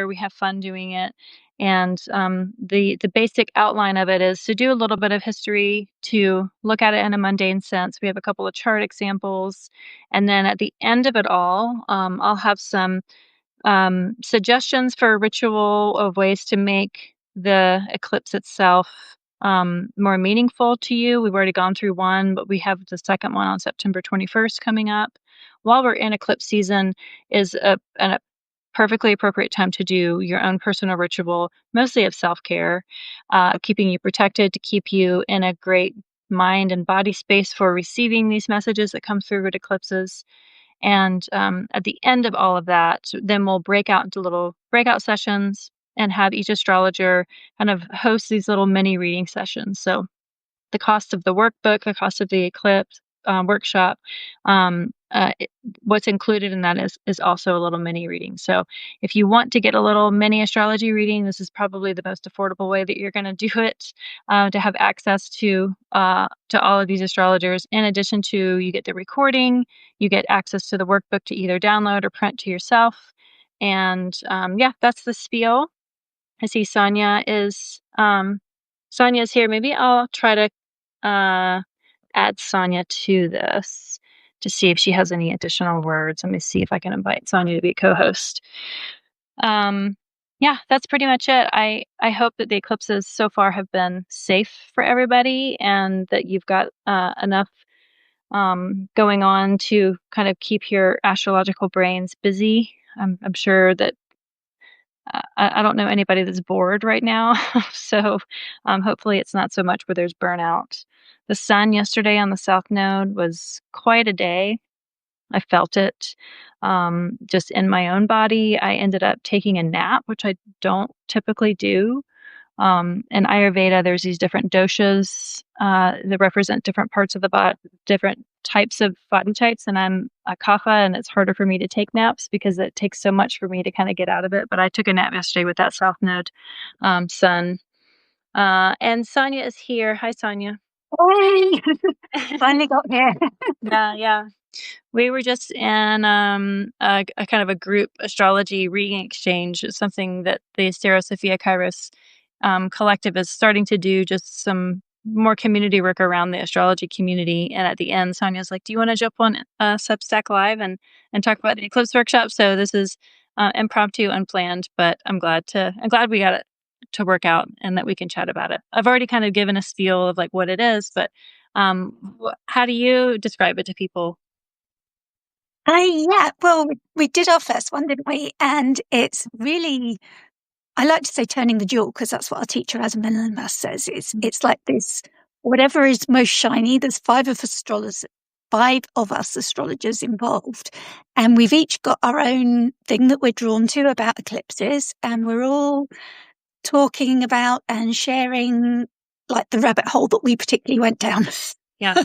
together. We have fun doing it. And the basic outline of it is to do a little bit of history, to look at it in a mundane sense. We have a couple of chart examples. And then at the end of it all, I'll have some suggestions for a ritual of ways to make the eclipse itself more meaningful to you. We've already gone through one, but we have the second one on September 21st coming up. While we're in eclipse season is a perfectly appropriate time to do your own personal ritual, mostly of self-care, keeping you protected, to keep you in a great mind and body space for receiving these messages that come through at eclipses. And at the end of all of that, then we'll break out into little breakout sessions and have each astrologer kind of host these little mini reading sessions. So the cost of the workbook, the cost of the eclipse workshop, what's included in that is also a little mini reading. So if you want to get a little mini astrology reading, this is probably the most affordable way that you're going to do it, to have access to all of these astrologers. In addition to, you get the recording, you get access to the workbook to either download or print to yourself. And that's the spiel. I see Sonia's here. Maybe I'll try to add Sonia to this to see if she has any additional words. Let me see if I can invite Sonia to be a co-host. That's pretty much it. I hope that the eclipses so far have been safe for everybody, and that you've got enough going on to kind of keep your astrological brains busy. I'm sure that I don't know anybody that's bored right now. So hopefully it's not so much where there's burnout. The sun yesterday on the South Node was quite a day. I felt it just in my own body. I ended up taking a nap, which I don't typically do. In Ayurveda, there's these different doshas that represent different parts of the body, different types of body types. And I'm a kapha, and it's harder for me to take naps because it takes so much for me to kind of get out of it. But I took a nap yesterday with that South Node sun. And Sonia is here. Hi, Sonia. Hey, finally got here. Yeah. We were just in a kind of a group astrology reading exchange. It's something that the Astero Sophia Kairos collective is starting to do, just some more community work around the astrology community. And at the end, Sonia's like, do you want to jump on Substack Live and talk about the eclipse workshop? So this is impromptu, unplanned, but I'm glad we got it to work out and that we can chat about it. I've already kind of given a feel of like what it is, but how do you describe it to people? Well, we did our first one, didn't we? And it's really, I like to say turning the jewel, because that's what our teacher, Asma says. It's like this, whatever is most shiny, there's five of us astrologers involved. And we've each got our own thing that we're drawn to about eclipses. And we're all talking about and sharing like the rabbit hole that we particularly went down. Yeah.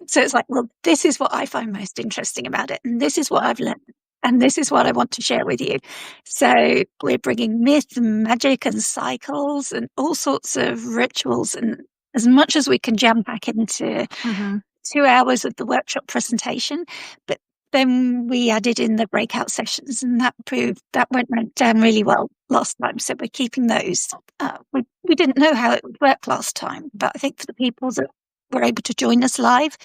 So it's like, well, this is what I find most interesting about it. And this is what I've learned. And this is what I want to share with you. So we're bringing myth and magic and cycles and all sorts of rituals, and as much as we can jam back into 2 hours of the workshop presentation. But then we added in the breakout sessions, and that went down really well last time. So we're keeping those. We didn't know how it would work last time, but I think for the people that were able to join us live,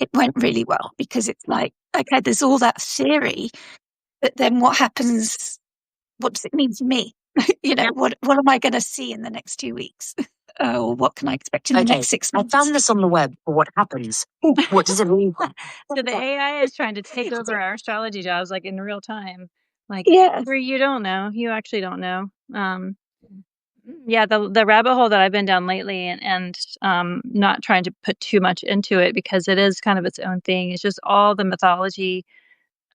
it went really well, because it's like, okay, there's all that theory, but then what happens? What does it mean to me? What am I going to see in the next 2 weeks? Or what can I expect in the next 6 months? I found this on the web, but what happens? What does it mean? So the AI is trying to take over our astrology jobs, like in real time. Like, where you don't know, you actually don't know. The rabbit hole that I've been down lately, and not trying to put too much into it because it is kind of its own thing. It's just all the mythology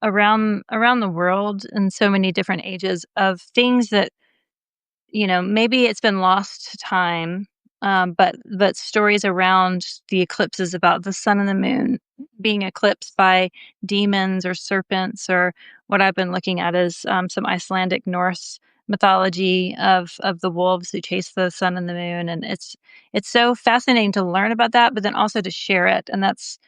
around the world in so many different ages of things that, maybe it's been lost to time, but stories around the eclipses about the sun and the moon being eclipsed by demons or serpents, or what I've been looking at is some Icelandic Norse mythology of the wolves who chase the sun and the moon. And it's so fascinating to learn about that, but then also to share it. And that's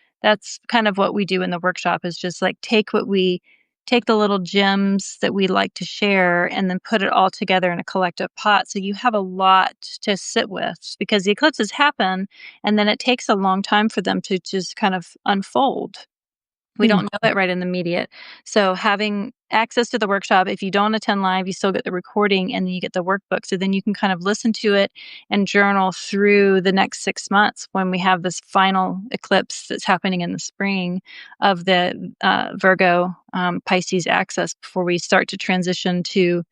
kind of what we do in the workshop, is just like take what we take the little gems that we like to share and then put it all together in a collective pot. So you have a lot to sit with because the eclipses happen and then it takes a long time for them to just kind of unfold. We don't know it right in the immediate. So having access to the workshop, if you don't attend live, you still get the recording and then you get the workbook. So then you can kind of listen to it and journal through the next 6 months when we have this final eclipse that's happening in the spring of the Virgo Pisces axis before we start to transition to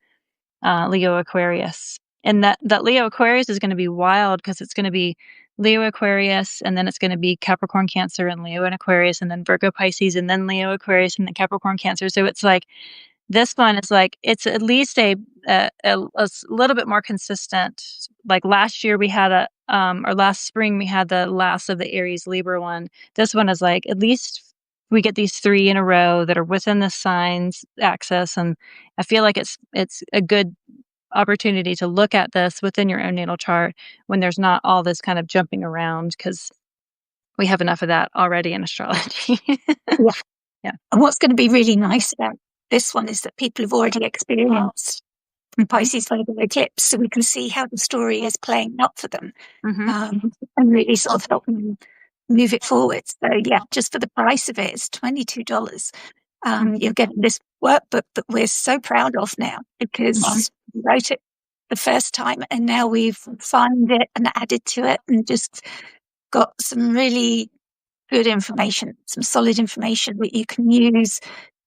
Leo Aquarius. And that Leo Aquarius is going to be wild because it's going to be Leo Aquarius, and then it's going to be Capricorn Cancer and Leo and Aquarius, and then Virgo Pisces, and then Leo Aquarius, and then Capricorn Cancer. So it's like this one is like it's at least a little bit more consistent. Like last year we had or last spring we had the last of the Aries Libra one. This one is like at least we get these 3 in a row that are within the signs axis, and I feel like it's a good opportunity to look at this within your own natal chart when there's not all this kind of jumping around because we have enough of that already in astrology. Yeah. Yeah. And what's going to be really nice about this one is that people have already experienced Pisces Virgo eclipse, so we can see how the story is playing out for them, and really sort of help them move it forward. So yeah, just for the price of it, it's $22. You're getting this workbook that we're so proud of now because we wrote it the first time and now we've refined it and added to it and just got some really good information, some solid information that you can use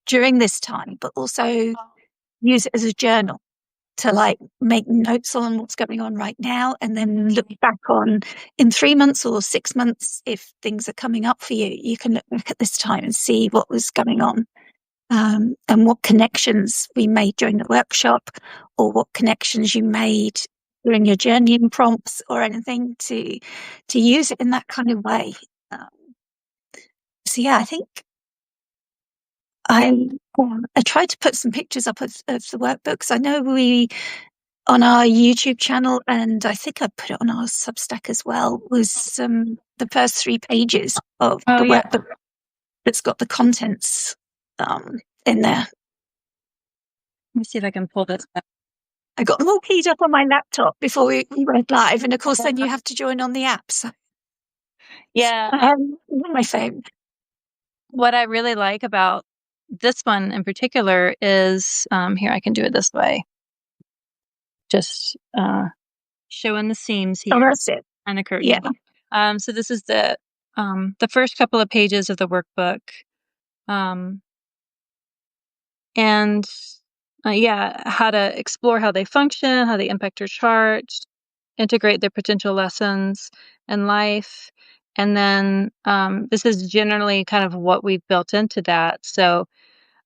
during this time, but also use it as a journal to like make notes on what's going on right now and then look back on in 3 months or 6 months if things are coming up for you. You can look back at this time and see what was going on. And what connections we made during the workshop or what connections you made during your journeying prompts or anything to use it in that kind of way. So yeah, I think I tried to put some pictures up of the workbooks. I know we on our YouTube channel, and I think I put it on our Substack as well, was the first 3 pages of the workbook that's got the contents in there. Let me see if I can pull this up. I got them all keyed up on my laptop before we went live, and of course then you have to join on the app. So yeah, on my phone. What I really like about this one in particular is here I can do it this way. Just showing the seams here. Oh, that's it. And a curtain. Yeah. So this is the first couple of pages of the workbook. And how to explore how they function, how they impact your chart, integrate their potential lessons in life. And then this is generally kind of what we've built into that. So,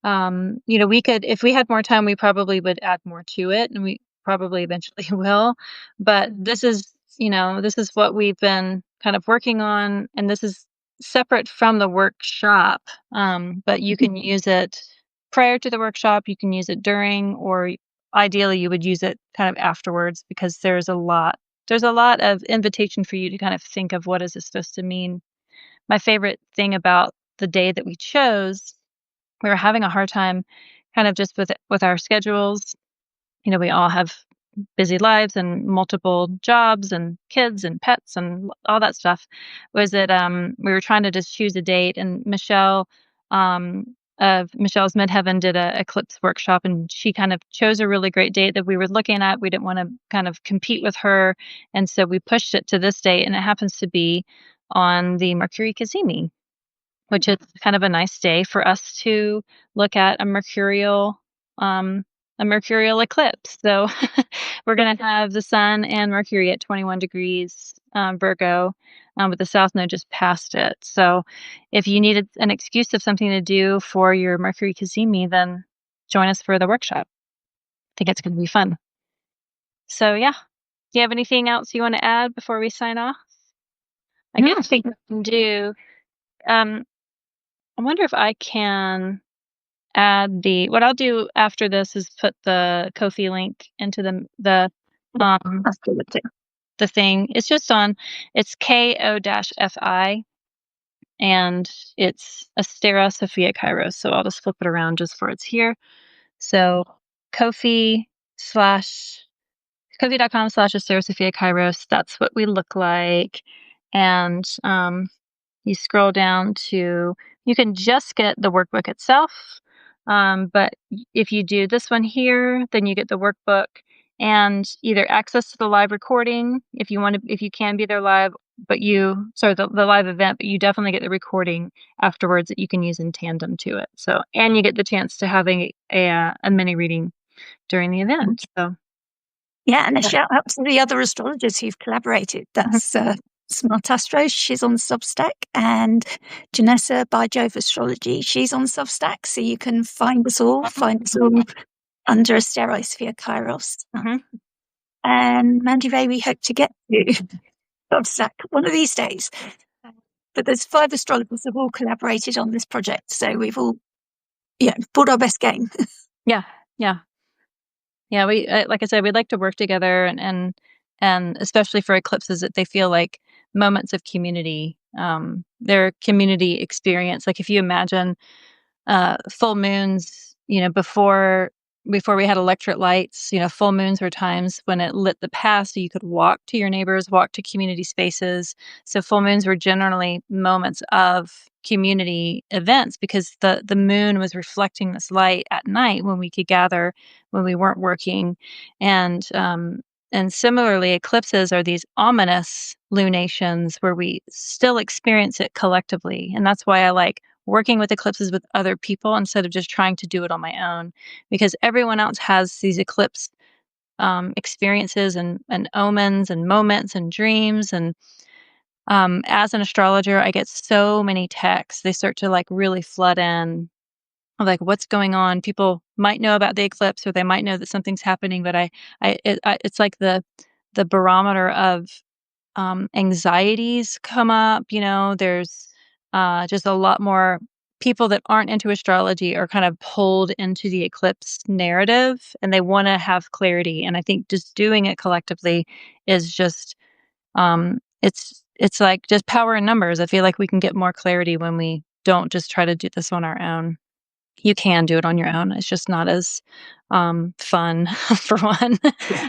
we could, if we had more time, we probably would add more to it, and we probably eventually will. But this is what we've been kind of working on, and this is separate from the workshop. But you can use it prior to the workshop, you can use it during, or ideally you would use it kind of afterwards because there's a lot of invitation for you to kind of think of what is this supposed to mean. My favorite thing about the day that we chose, we were having a hard time kind of just with our schedules. We all have busy lives and multiple jobs and kids and pets and all that stuff. Was that we were trying to just choose a date, and Michelle of Michelle's Midheaven did a eclipse workshop, and she kind of chose a really great date that we were looking at. We didn't want to kind of compete with her, and so we pushed it to this date, and it happens to be on the Mercury Cazimi, which is kind of a nice day for us to look at a mercurial eclipse. So we're going to have the Sun and Mercury at 21 degrees Virgo, with the South Node just past it. So if you needed an excuse of something to do for your Mercury Cazimi, then join us for the workshop. I think it's going to be fun. So yeah, do you have anything else you want to add before we sign off? I guess we can do. I wonder if I can add what I'll do after this is put the Ko-fi link into the thing. It's just it's ko-fi, and it's Astera Sophia Kairos. So I'll just flip it around just for it's here. So Ko-fi.com/Astera Sophia Kairos. That's what we look like. And you scroll down to, you can just get the workbook itself. But if you do this one here, then you get the workbook and either access to the live recording if you can be there live, but the live event, but you definitely get the recording afterwards that you can use in tandem to it. So, and you get the chance to have a mini reading during the event. So, yeah, and a shout out to the other astrologers who've collaborated. That's Smart Astros, she's on Substack, and Janessa by Jove Astrology, she's on Substack. So you can find us all under Asterosphere Kairos. And Mandy Ray, we hope to get to Substack one of these days. But there's 5 astrologers who've all collaborated on this project, so we've all put our best game. Yeah. We like I said, we'd like to work together, and especially for eclipses, that they feel like moments of community. Their community experience. Like if you imagine full moons, before we had electric lights, full moons were times when it lit the path so you could walk to your neighbors, walk to community spaces. So full moons were generally moments of community events because the moon was reflecting this light at night when we could gather when we weren't working. And similarly, eclipses are these ominous lunations where we still experience it collectively. And that's why I like working with eclipses with other people instead of just trying to do it on my own, because everyone else has these eclipse experiences and omens and moments and dreams. And as an astrologer, I get so many texts. They start to like really flood in of like what's going on. People might know about the eclipse or they might know that something's happening, but it's like the barometer of anxieties come up. There's just a lot more people that aren't into astrology are kind of pulled into the eclipse narrative, and they want to have clarity. And I think just doing it collectively is just it's like just power in numbers. I feel like we can get more clarity when we don't just try to do this on our own. You can do it on your own. It's just not as fun for one.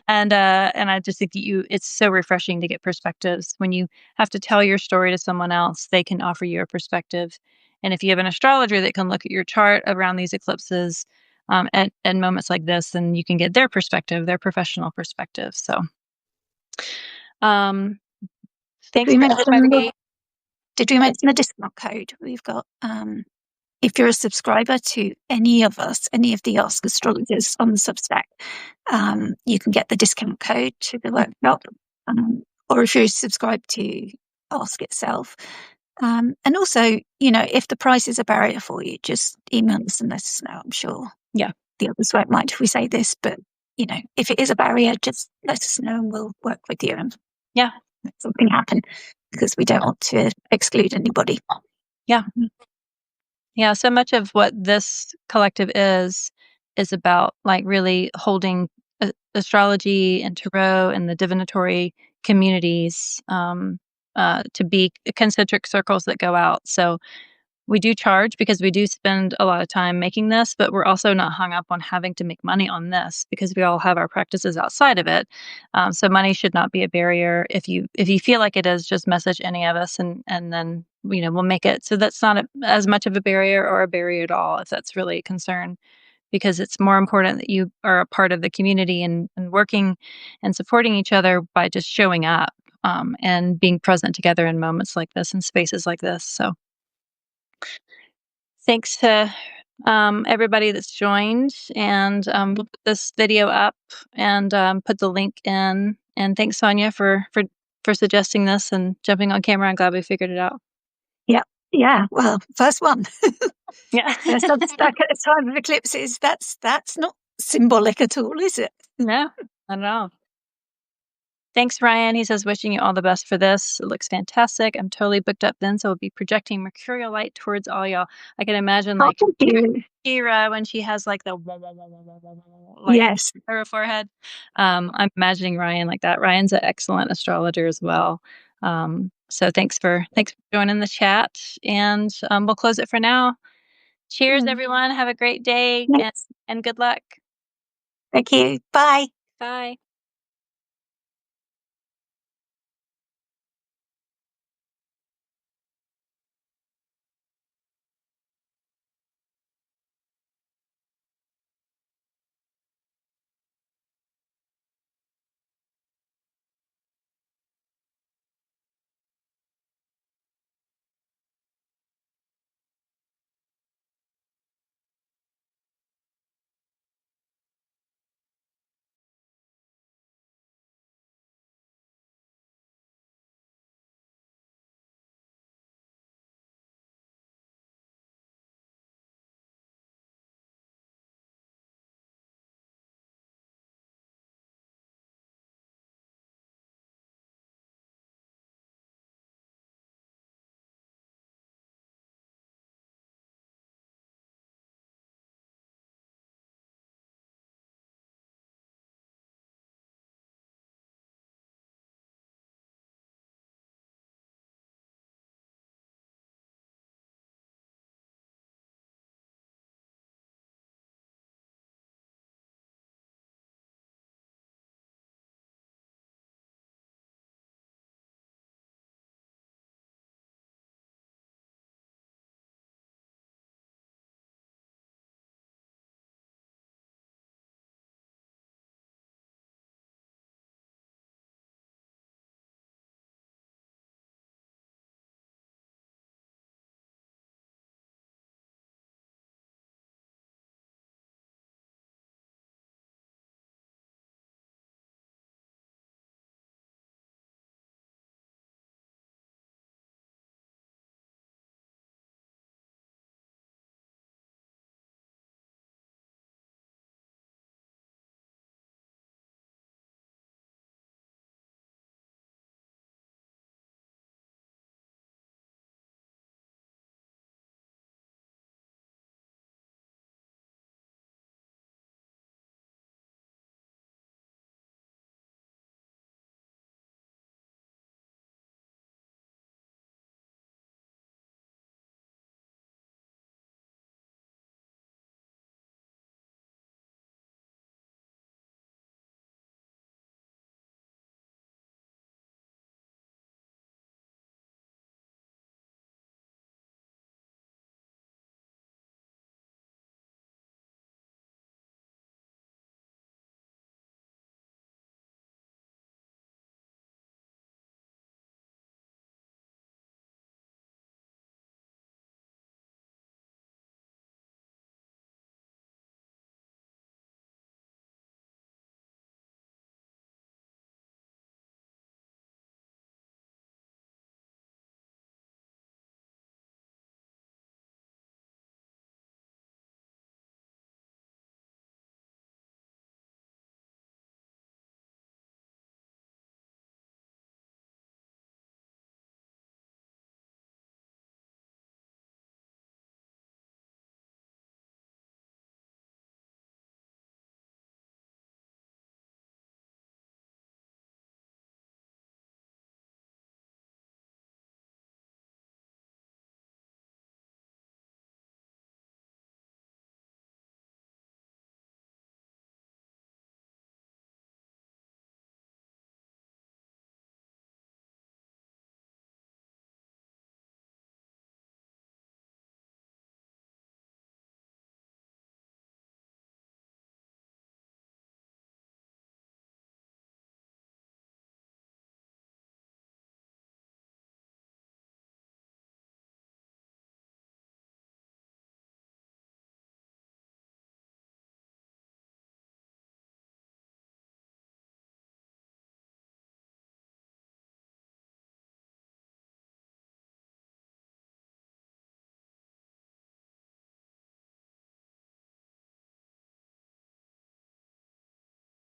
And I just think it's so refreshing to get perspectives. When you have to tell your story to someone else, they can offer you a perspective. And if you have an astrologer that can look at your chart around these eclipses at moments like this, then you can get their perspective, their professional perspective. So thanks for everybody. Did we mention the discount code? We've got if you're a subscriber to any of us, any of the Ask Astrologers on the Substack, you can get the discount code to the workshop. Or if you're subscribed to Ask itself. And also, if the price is a barrier for you, just email us and let us know. I'm sure the others won't mind if we say this, but, if it is a barrier, just let us know and we'll work with you and make something happen, because we don't want to exclude anybody. Yeah, so much of what this collective is about like really holding astrology and tarot and the divinatory communities to be concentric circles that go out. So we do charge because we do spend a lot of time making this, but we're also not hung up on having to make money on this because we all have our practices outside of it. So money should not be a barrier. If you feel like it is, just message any of us and then we'll make it so that's not as much of a barrier or a barrier at all if that's really a concern, because it's more important that you are a part of the community and working and supporting each other by just showing up and being present together in moments like this and spaces like this. So thanks to everybody that's joined, and we'll put this video up and put the link in. And thanks, Sonia, for suggesting this and jumping on camera. I'm glad we figured it out. Yeah. Well, first one. Yeah. Substack at a time of eclipses. That's not symbolic at all, is it? No, not at all. Thanks, Ryan. He says, wishing you all the best for this. It looks fantastic. I'm totally booked up then, so we'll be projecting mercurial light towards all y'all. I can imagine like Kira when she has like the light her forehead. I'm imagining Ryan like that. Ryan's an excellent astrologer as well. So thanks for joining the chat, and we'll close it for now. Cheers, everyone. Have a great day, Yes. and good luck. Thank you. Bye. Bye.